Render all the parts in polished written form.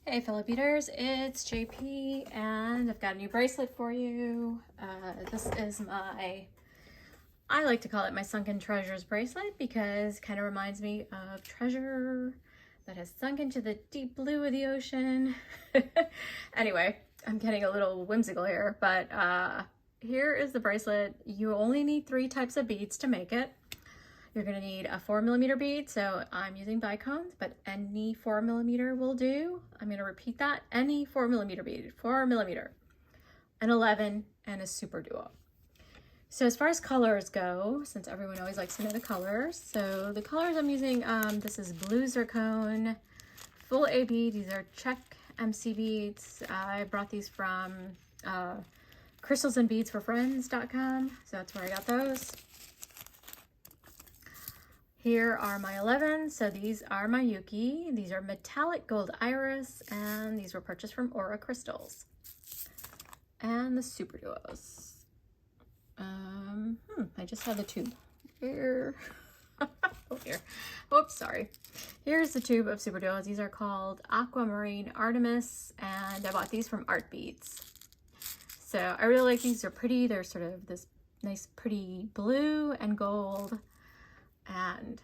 Hey fellow beaters, it's JP and I've got a new bracelet for you. This is I like to call it my Sunken Treasures bracelet because it kind of reminds me of treasure that has sunk into the deep blue of the ocean. Anyway, I'm getting a little whimsical here, but here is the bracelet. You only need 3 types of beads to make it. You're going to need a 4mm bead, so I'm using bicones, but any 4mm will do. I'm going to repeat that. Any 4mm bead, 4mm, an 11, and a super duo. So as far as colors go, since everyone always likes to know the colors, so the colors I'm using, this is blue zircon, full AB. These are Czech MC beads. I brought these from crystalsandbeadsforfriends.com, so that's where I got those. Here are my 11s. So these are my Yuki. These are metallic gold iris, and these were purchased from Aura Crystals. And the super duos. I just have the tube here. Oh, here. Whoops, sorry. Here's the tube of super duos. These are called Aquamarine Artemis, and I bought these from Art Beads. So I really like these. They're pretty. They're sort of this nice, pretty blue and gold. And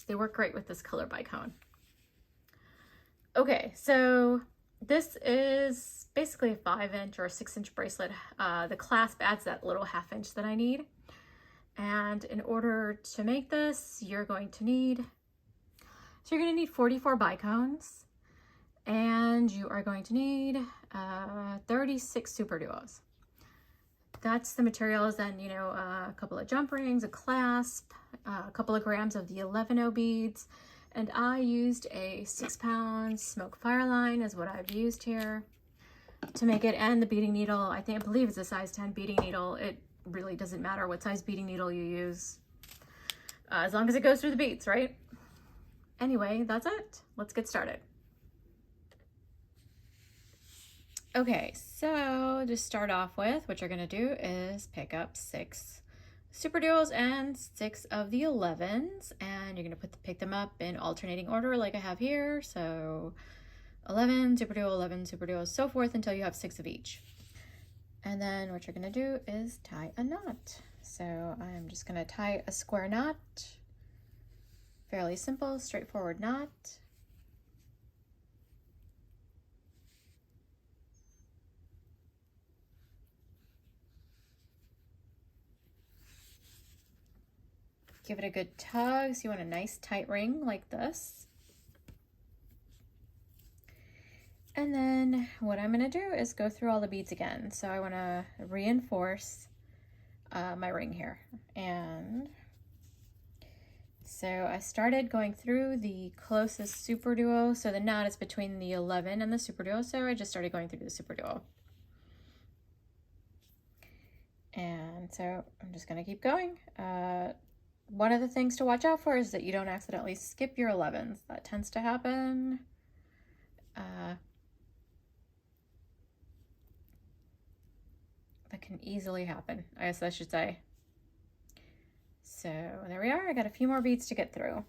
they work great with this color bicone. Okay, so this is basically a 5-inch or a 6-inch bracelet. The clasp adds that little 1/2 inch that I need. And in order to make this, you're going to need 44 bicones, and you are going to need 36 super duos. That's the materials. Then, you know, a couple of jump rings, a clasp, a couple of grams of the 11O beads, and I used a 6-pound smoke fireline is what I've used here to make it, and the beading needle. I believe it's a size 10 beading needle. It really doesn't matter what size beading needle you use, as long as it goes through the beads, right? Anyway, that's it. Let's get started. Okay, so to start off with, what you're going to do is pick up 6 super duos and 6 of the 11s, and you're going to pick them up in alternating order like I have here. So 11, super duo, 11, super duo, so forth until you have 6 of each. And then what you're going to do is tie a knot. So I'm just going to tie a square knot, fairly simple, straightforward knot. Give it a good tug. So you want a nice tight ring like this. And then what I'm going to do is go through all the beads again. So I want to reinforce my ring here. And so I started going through the closest super duo. So the knot is between the 11 and the super duo. So I just started going through the super duo. And so I'm just going to keep going. One of the things to watch out for is that you don't accidentally skip your 11s. That tends to happen. That can easily happen, I guess I should say. So there we are. I got a few more beads to get through.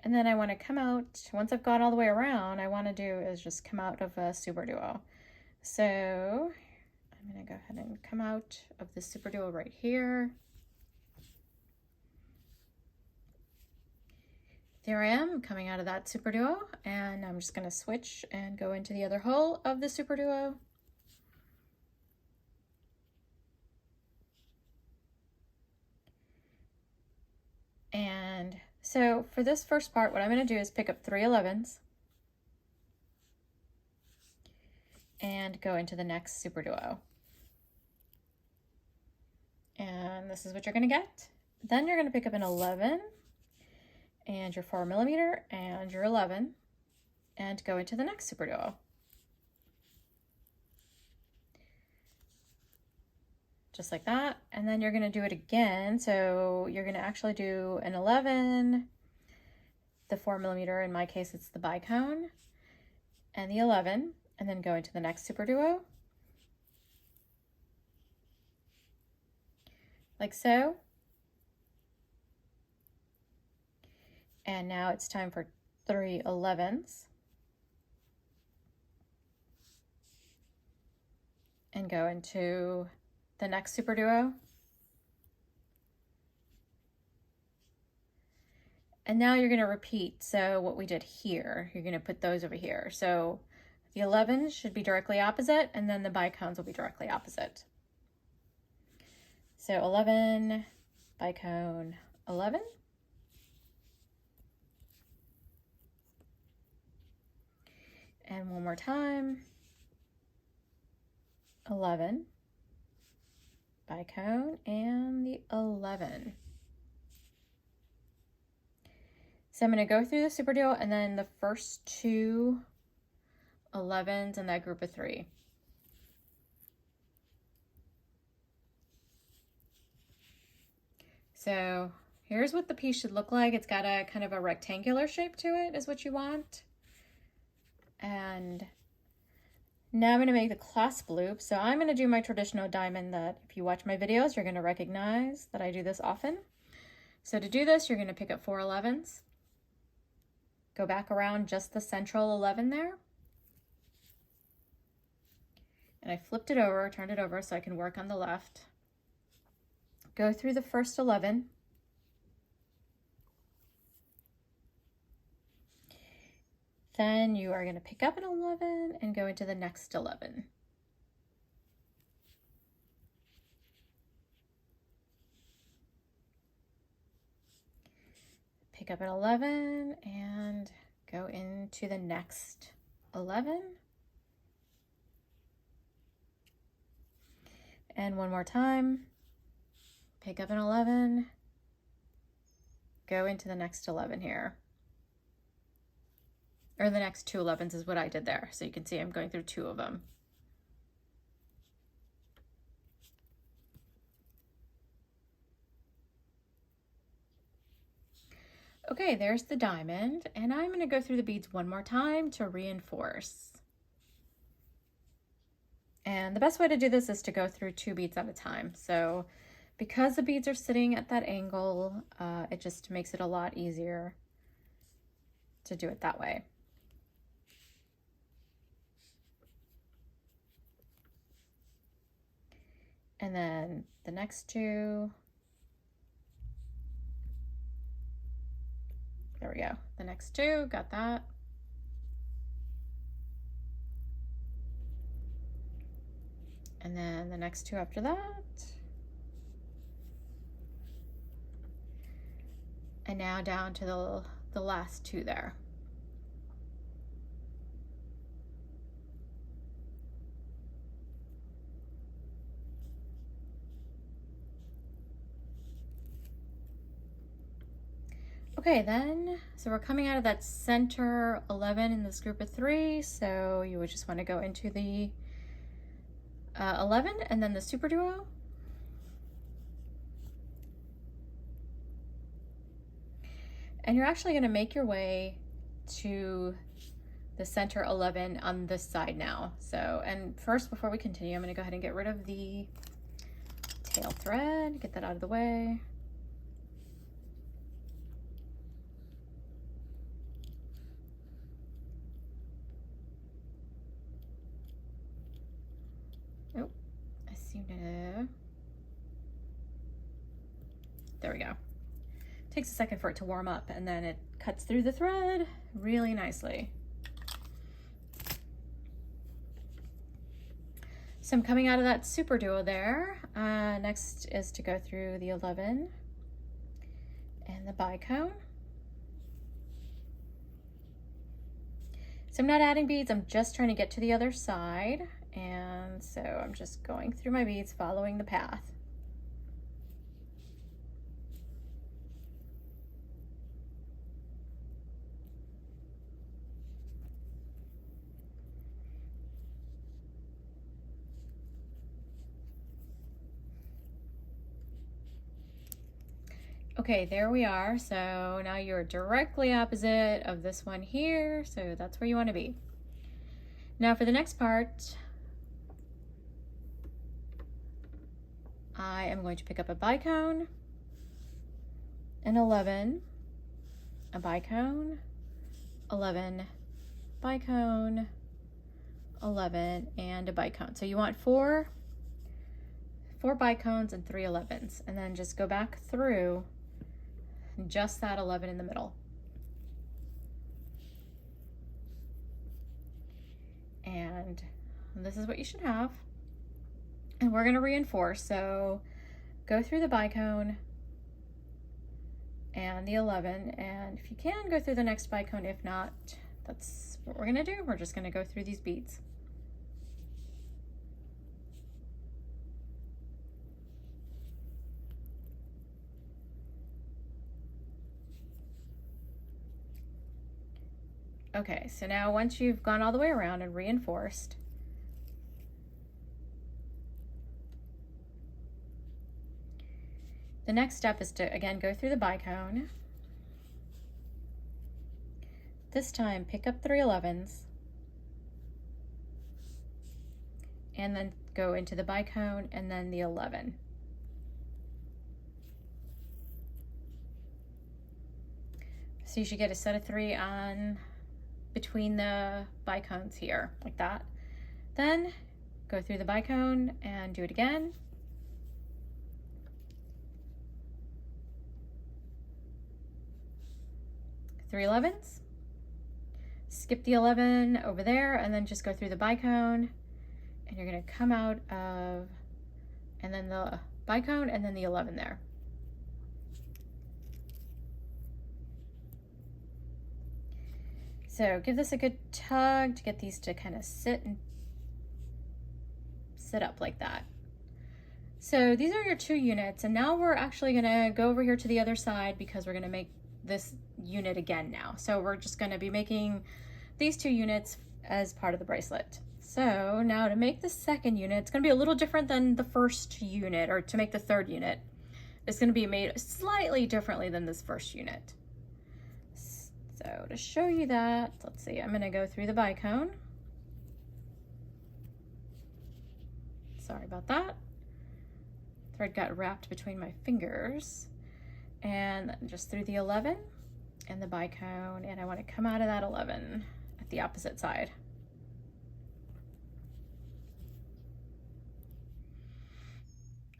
And then I want to come out, once I've gone all the way around, I want to do is just come out of a super duo. So I'm going to go ahead and come out of the super duo right here. There I am coming out of that super duo, and I'm just going to switch and go into the other hole of the super duo. And so for this first part, what I'm going to do is pick up 3 11s and go into the next super duo. And this is what you're going to get. Then you're going to pick up an 11 and your 4mm and your 11 and go into the next super duo. Just like that. And then you're going to do it again. So you're going to actually do an 11, the 4mm, in my case it's the bicone, and the 11, and then go into the next super duo, like so. And now it's time for 3 11s. And go into the next super duo. And now you're going to repeat. So what we did here, you're going to put those over here. So the 11s should be directly opposite, and then the bicones will be directly opposite. So 11, bicone, 11. And one more time. 11, bicone, and the 11. So I'm going to go through the super duo and then the first 2 11s in that group of 3. So here's what the piece should look like. It's got a kind of a rectangular shape to it is what you want. And now I'm going to make the clasp loop. So I'm going to do my traditional diamond that if you watch my videos, you're going to recognize that I do this often. So to do this, you're going to pick up 4 11s. Go back around just the central 11 there. And I flipped it over, turned it over so I can work on the left. Go through the first 11. Then you are going to pick up an 11 and go into the next 11. Pick up an 11 and go into the next 11. And one more time. Pick up an 11. Go into the next 11 here. Or the next 2 11s is what I did there. So you can see I'm going through 2 of them. Okay, there's the diamond, and I'm going to go through the beads one more time to reinforce. And the best way to do this is to go through 2 beads at a time. So because the beads are sitting at that angle, it just makes it a lot easier to do it that way. And then the next 2. There we go. The next 2, got that. And then the next 2 after that. And now down to the last 2 there. Okay, then, so we're coming out of that center 11 in this group of 3, so you would just want to go into the 11 and then the super duo. And you're actually going to make your way to the center 11 on this side now. So, and first, before we continue, I'm going to go ahead and get rid of the tail thread, get that out of the way. There we go. Takes a second for it to warm up, and then it cuts through the thread really nicely. So I'm coming out of that super duo there. Next is to go through the 11 and the bicone. So I'm not adding beads, I'm just trying to get to the other side. And so I'm just going through my beads, following the path. Okay, there we are. So now you're directly opposite of this one here. So that's where you want to be. Now for the next part, I am going to pick up a bicone, an 11, a bicone, 11, bicone, 11, and a bicone. So you want four bicones and 3 11s, and then just go back through just that 11 in the middle. And this is what you should have. And we're going to reinforce, so go through the bicone and the 11, and if you can, go through the next bicone. If not, that's what we're going to do. We're just going to go through these beads. Okay, so now once you've gone all the way around and reinforced, the next step is to, again, go through the bicone. This time, pick up 3 11s, and then go into the bicone and then the 11. So you should get a set of 3 on between the bicones here, like that. Then go through the bicone and do it again. Three 11s. Skip the 11 over there and then just go through the bicone, and you're going to come out of, and then the bicone and then the 11 there. So give this a good tug to get these to kind of sit up like that. So these are your 2 units, and now we're actually going to go over here to the other side because we're going to make this unit again now. So we're just going to be making these 2 units as part of the bracelet. So now to make the second unit, it's going to be a little different than the first unit, or to make the third unit, it's going to be made slightly differently than this first unit. So to show you that, let's see, I'm going to go through the bicone. Sorry about that. Thread got wrapped between my fingers. And just through the 11 and the bicone, and I want to come out of that 11 at the opposite side.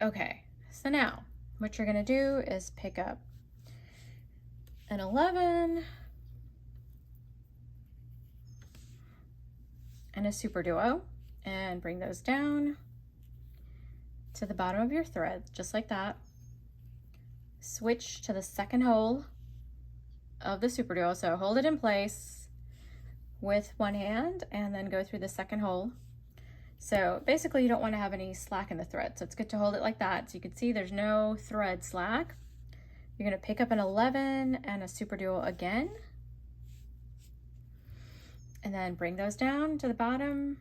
Okay, so now what you're going to do is pick up an 11 and a super duo and bring those down to the bottom of your thread, just like that. Switch to the second hole of the super duo, so hold it in place with one hand and then go through the second hole. So basically you don't want to have any slack in the thread, so it's good to hold it like that. So you can see there's no thread slack. You're going to pick up an 11 and a super duo again, and then bring those down to the bottom.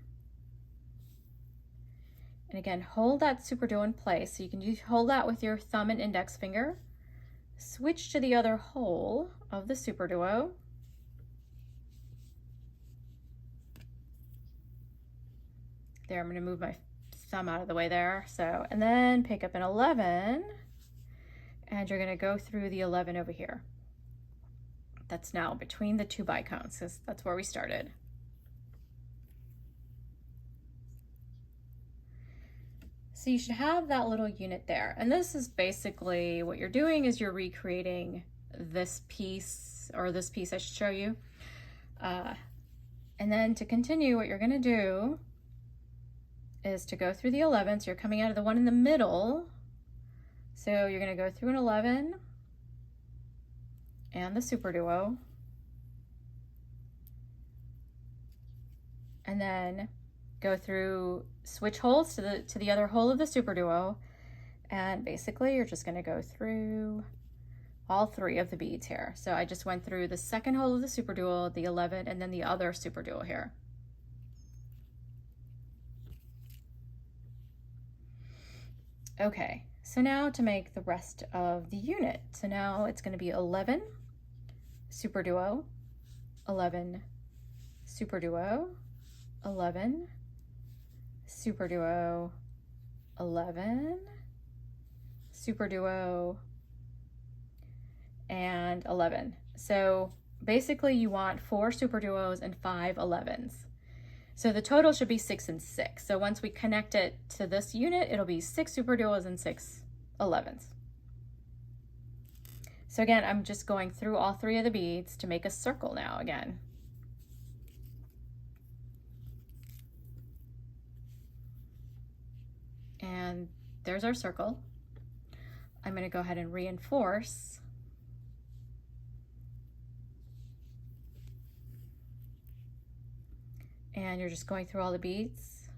And again, hold that super duo in place. So you can hold that with your thumb and index finger. Switch to the other hole of the super duo. There, I'm going to move my thumb out of the way there. So, and then pick up an 11, and you're going to go through the 11 over here. That's now between the 2 bicones, because that's where we started. So you should have that little unit there. And this is basically what you're doing, is you're recreating this piece, or this piece I should show you. And then to continue, what you're going to do is to go through the 11. So you're coming out of the one in the middle. So you're going to go through an 11 and the super duo, and then go through, switch holes to the other hole of the super duo, and basically you're just going to go through all 3 of the beads here. So I just went through the second hole of the super duo, the 11, and then the other super duo here. Okay, so now to make the rest of the unit. So now it's going to be 11 super duo, 11 super duo, 11 super duo, 11 super duo, and 11. So basically you want 4 super duos and 5 11s. So the total should be 6 and 6. So once we connect it to this unit, it'll be 6 super duos and 6 11s. So again, I'm just going through all 3 of the beads to make a circle now again. And there's our circle. I'm going to go ahead and reinforce. And you're just going through all the beads.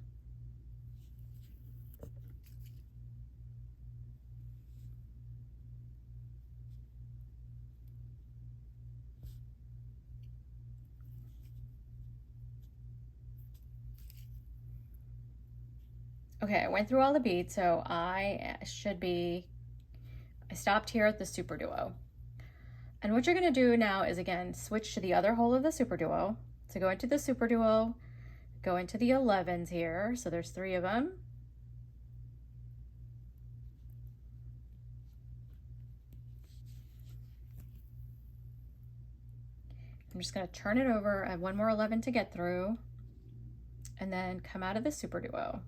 Okay, I went through all the beads, so I stopped here at the super duo. And what you're gonna do now is, again, switch to the other hole of the super duo. So go into the super duo, go into the 11s here. So there's 3 of them. I'm just gonna turn it over. I have 1 more 11 to get through, and then come out of the super duo.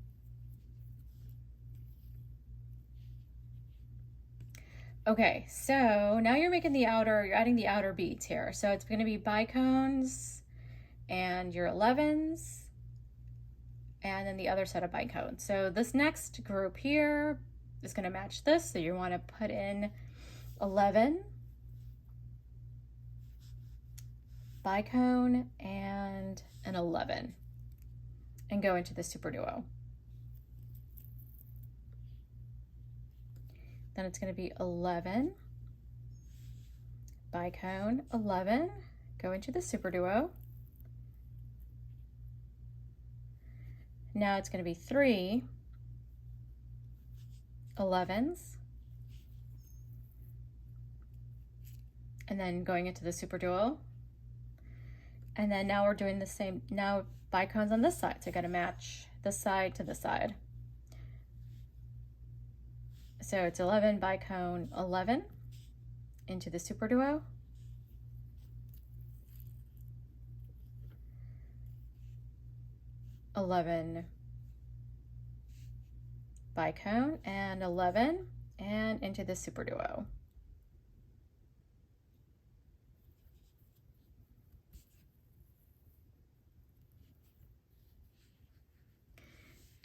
Okay, so now you're adding the outer beads here. So it's gonna be bicones and your 11s, and then the other set of bicones. So this next group here is gonna match this. So you wanna put in 11, bicone, and an 11, and go into the super duo. Then it's going to be 11, bicone, 11, go into the super duo. Now it's going to be 3 11s, and then going into the super duo. And then now we're doing the same, now bicones on this side. So I got to match this side to this side. So it's 11, bicone, 11 into the super duo. $11 bicone and 11 and into the super duo.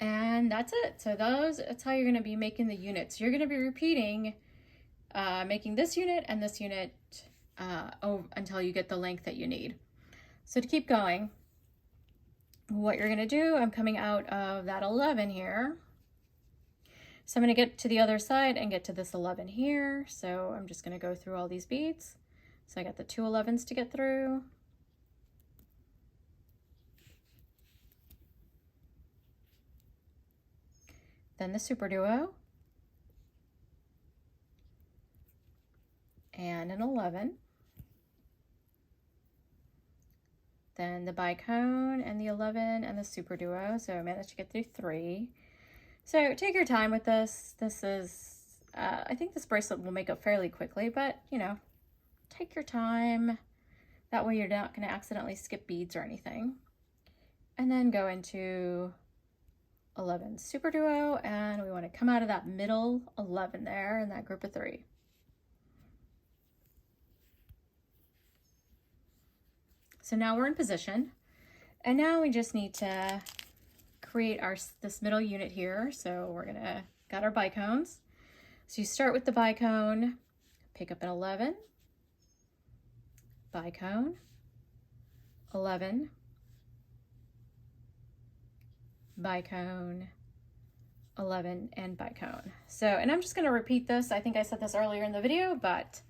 And that's it. So that's how you're going to be making the units. You're going to be repeating making this unit and this unit until you get the length that you need. So to keep going, what you're going to do, I'm coming out of that 11 here. So I'm going to get to the other side and get to this 11 here. So I'm just going to go through all these beads. So I got the 2 11s to get through. Then the super duo, and an 11, then the bicone and the 11 and the super duo. So I managed to get through 3. So take your time with this. This is, I think this bracelet will make up fairly quickly, but you know, take your time. That way you're not going to accidentally skip beads or anything. And then go into 11 super duo, and we want to come out of that middle 11 there in that group of 3. So now we're in position, and now we just need to create this middle unit here. So we're gonna got our bicones. So you start with the bicone, pick up an 11, bicone, 11, bicone, 11, and bicone. So, and I'm just going to repeat this. I think I said this earlier in the video, but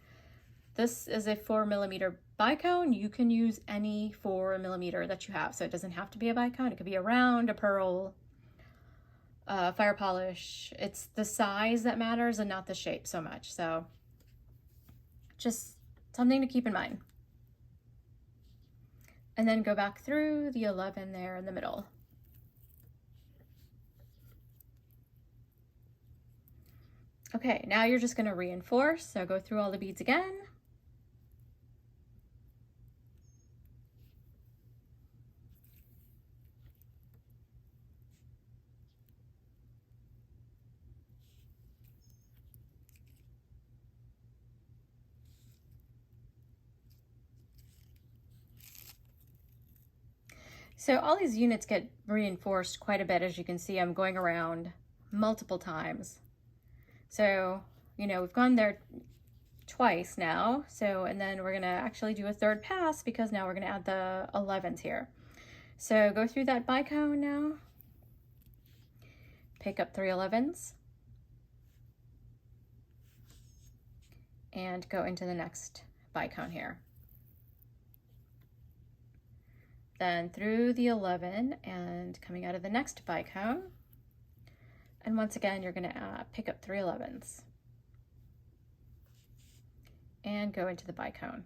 this is a 4mm bicone. You can use any 4mm that you have. So it doesn't have to be a bicone. It could be a round, a pearl, fire polish. It's the size that matters and not the shape so much. So just something to keep in mind. And then go back through the 11 there in the middle. Okay, now you're just going to reinforce, so go through all the beads again. So all these units get reinforced quite a bit. As you can see, I'm going around multiple times. So, you know, we've gone there twice now. So, and then we're gonna actually do a third pass because now we're gonna add the 11s here. So go through that bicone now. Pick up 3 11s. And go into the next bicone here. Then through the 11 and coming out of the next bicone. And once again, you're gonna pick up 3 11s and go into the bicone.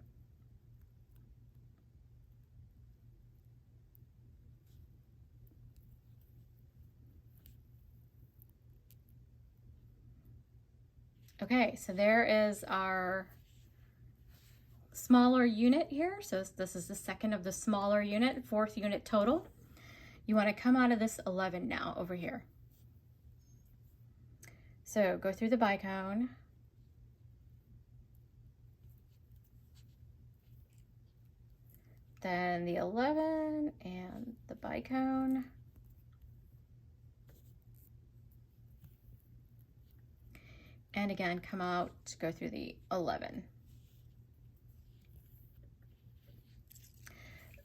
Okay, so there is our smaller unit here. So this is the second of the smaller unit, 4th unit total. You want to come out of this 11 now over here. So go through the bicone. Then the 11 and the bicone. And again, come out, go through the 11.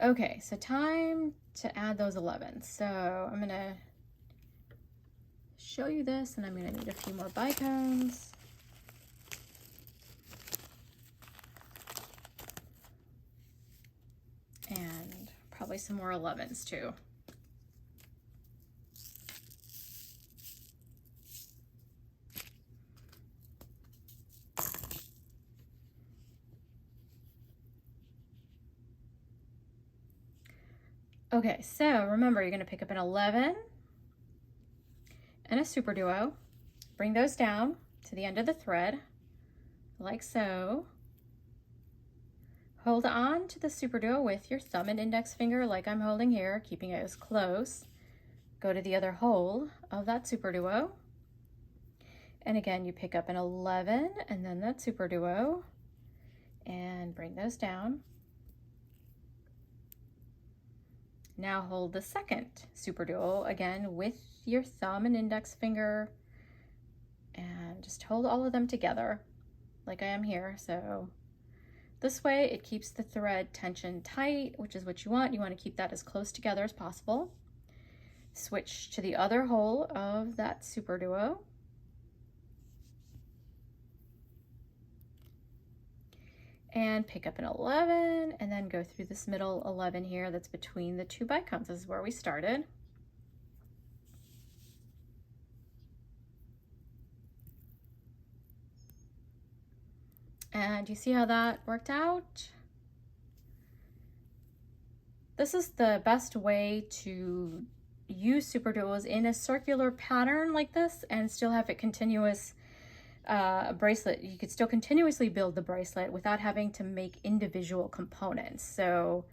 Okay, so time to add those 11s. So I'm gonna show you this, and I'm gonna need a few more bicones. And probably some more 11s too. Okay, so remember, you're going to pick up an 11 and a super duo. Bring those down to the end of the thread, like so. Hold on to the super duo with your thumb and index finger like I'm holding here, keeping it as close. Go to the other hole of that super duo. And again, you pick up an 11 and then that super duo and bring those down. Now hold the second super duo again with your thumb and index finger and just hold all of them together like I am here. So this way it keeps the thread tension tight, which is what you want. You want to keep that as close together as possible. Switch to the other hole of that super duo. And pick up an 11 and then go through this middle 11 here that's between the 2 bicones. This is where we started. And you see how that worked out? This is the best way to use super duos in a circular pattern like this and still have it continuous bracelet. You could still continuously build the bracelet without having to make individual components. So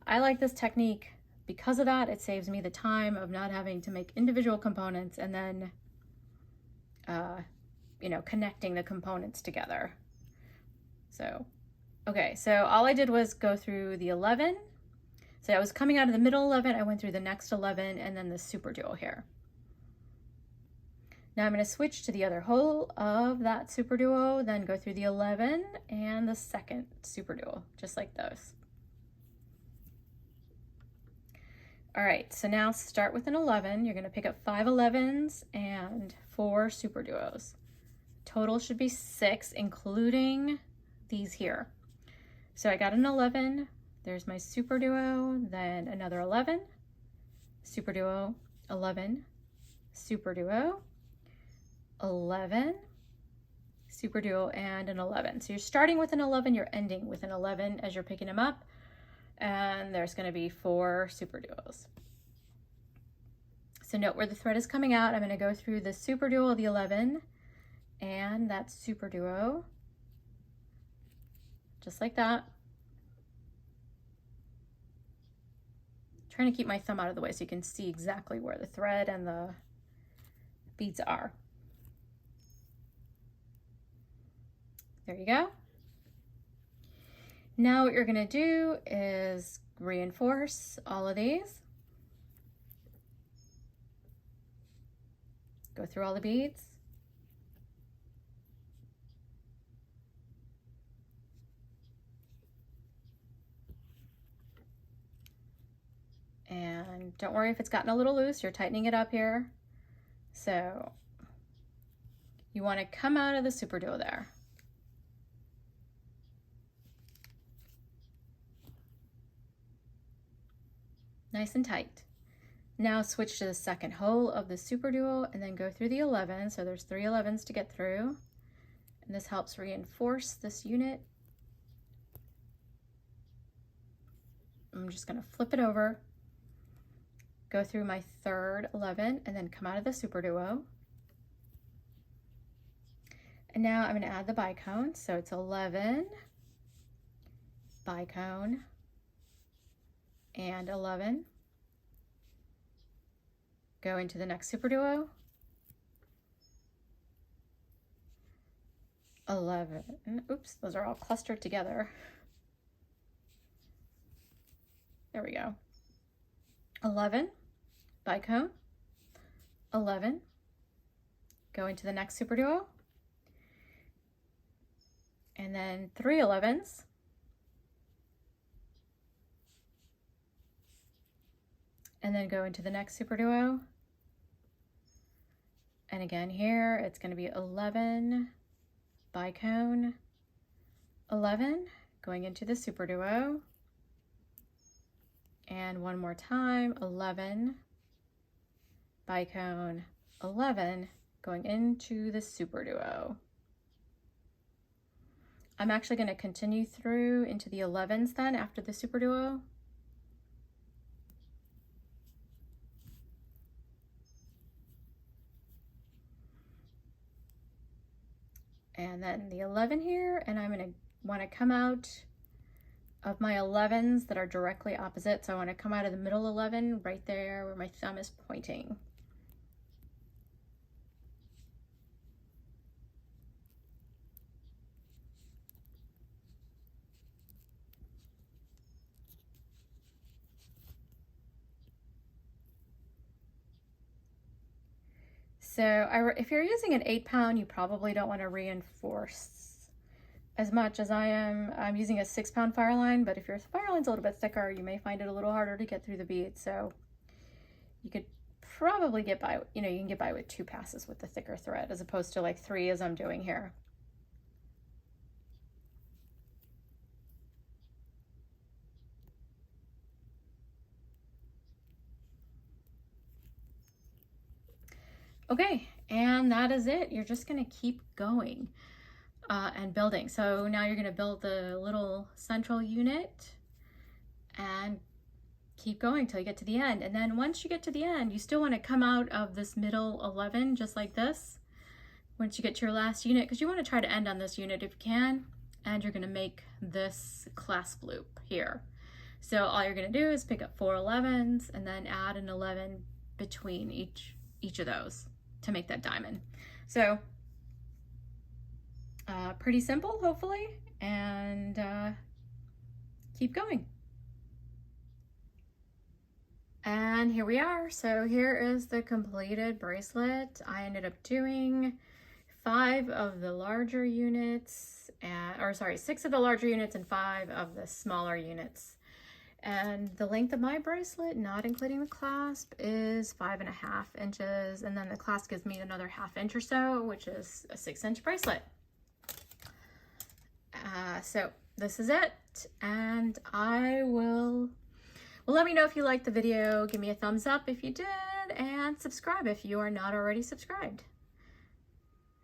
I like this technique because of that. It saves me the time of not having to make individual components and then you know, connecting the components together. So okay, so all I did was go through the 11. So I was coming out of the middle 11, I went through the next 11 and then the super duo here. Now I'm going to switch to the other hole of that super duo, then go through the 11 and the second super duo, just like those. All right, so now start with an 11. You're going to pick up 5 11s and 4 super duos. Total should be 6, including these here. So I got an 11, there's my super duo, then another 11, super duo, 11, super duo, 11, super duo, and an 11. So you're starting with an 11, you're ending with an 11 as you're picking them up, and there's going to be 4 super duos. So note where the thread is coming out. I'm going to go through the super duo of the 11 and that super duo, just like that. Trying to keep my thumb out of the way so you can see exactly where the thread and the beads are. There you go. Now what you're going to do is reinforce all of these. Go through all the beads. And don't worry if it's gotten a little loose, you're tightening it up here. So you want to come out of the super duo there. Nice and tight. Now switch to the second hole of the super duo and then go through the 11. So there's 3 11s to get through. And this helps reinforce this unit. I'm just going to flip it over, go through my third 11 and then come out of the super duo. And now I'm going to add the bicone. So it's 11, bicone, and 11. Go into the next super duo. 11. Oops, those are all clustered together. There we go. 11, bicone, 11. Go into the next super duo. And then 3 11s. And then go into the next super duo. And again here, it's going to be 11, bicone, 11, going into the super duo. And one more time, 11, bicone, 11, going into the super duo. I'm actually going to continue through into the 11s then after the super duo. And then the 11 here, and I'm going to want to come out of my 11s that are directly opposite. So I want to come out of the middle 11 right there where my thumb is pointing. So if you're using an 8-pound, you probably don't want to reinforce as much as I am. I'm using a 6-pound fireline, but if your fireline's a little bit thicker, you may find it a little harder to get through the bead. So you could probably get by, you can get by with 2 passes with the thicker thread as opposed to like 3 as I'm doing here. Okay, and that is it. You're just going to keep going and building. So now you're going to build the little central unit and keep going till you get to the end. And then once you get to the end, you still want to come out of this middle 11 just like this once you get to your last unit, because you want to try to end on this unit if you can. And you're going to make this clasp loop here. So all you're going to do is pick up 4 11s and then add an 11 between each of those to make that diamond. So pretty simple, hopefully, and keep going. And here we are. So here is the completed bracelet. I ended up doing 5 of the larger units, or sorry, 6 of the larger units and 5 of the smaller units. And the length of my bracelet, not including the clasp, is 5.5 inches. And then the clasp gives me another 1/2 inch or so, which is a 6-inch bracelet. So this is it. And I will, well, let me know if you liked the video. Give me a thumbs up if you did, and subscribe if you are not already subscribed.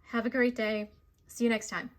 Have a great day. See you next time.